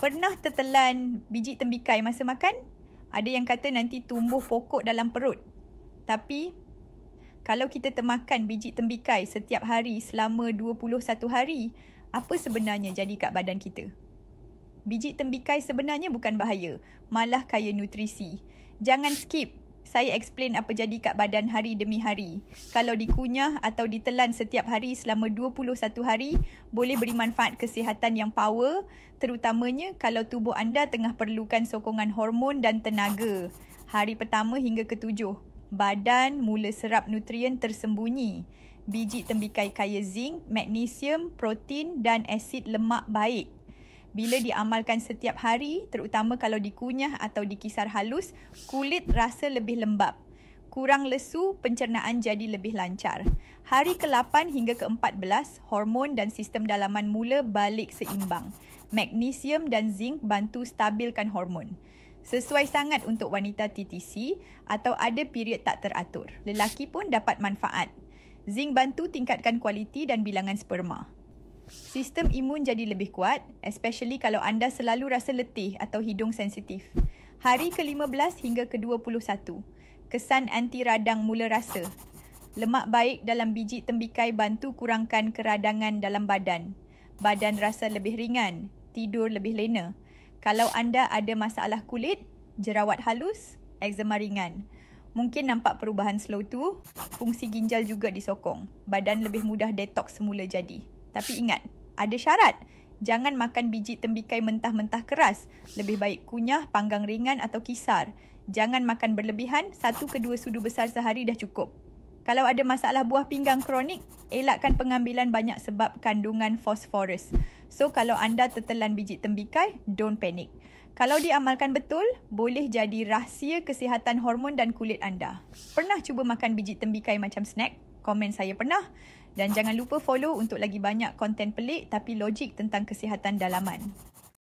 Pernah tertelan biji tembikai masa makan? Ada yang kata nanti tumbuh pokok dalam perut. Tapi, kalau kita termakan biji tembikai setiap hari selama 21 hari, apa sebenarnya jadi kat badan kita? Biji tembikai sebenarnya bukan bahaya, malah kaya nutrisi. Jangan skip. Saya explain apa jadi kat badan hari demi hari. Kalau dikunyah atau ditelan setiap hari selama 21 hari, boleh beri manfaat kesihatan yang power, terutamanya kalau tubuh anda tengah perlukan sokongan hormon dan tenaga. Hari pertama hingga ke-7, badan mula serap nutrien tersembunyi. Biji tembikai kaya zinc, magnesium, protein dan asid lemak baik. Bila diamalkan setiap hari, terutama kalau dikunyah atau dikisar halus, kulit rasa lebih lembap. Kurang lesu, pencernaan jadi lebih lancar. Hari ke-8 hingga ke-14, hormon dan sistem dalaman mula balik seimbang. Magnesium dan zinc bantu stabilkan hormon. Sesuai sangat untuk wanita TTC atau ada period tak teratur. Lelaki pun dapat manfaat. Zinc bantu tingkatkan kualiti dan bilangan sperma. Sistem imun jadi lebih kuat, especially kalau anda selalu rasa letih atau hidung sensitif. Hari ke-15 hingga ke-21, kesan anti radang mula rasa. Lemak baik dalam biji tembikai bantu kurangkan keradangan dalam badan. Badan rasa lebih ringan, tidur lebih lena. Kalau anda ada masalah kulit, jerawat halus, eczema ringan. Mungkin nampak perubahan slow tu, fungsi ginjal juga disokong. Badan lebih mudah detoks semula jadi. Tapi ingat, ada syarat. Jangan makan biji tembikai mentah-mentah keras. Lebih baik kunyah, panggang ringan atau kisar. Jangan makan berlebihan, 1 ke 2 sudu besar sehari dah cukup. Kalau ada masalah buah pinggang kronik, elakkan pengambilan banyak sebab kandungan fosforus. So, kalau anda tertelan biji tembikai, don't panic. Kalau diamalkan betul, boleh jadi rahsia kesihatan hormon dan kulit anda. Pernah cuba makan biji tembikai macam snack? Komen saya pernah. Dan jangan lupa follow untuk lagi banyak konten pelik tapi logik tentang kesihatan dalaman.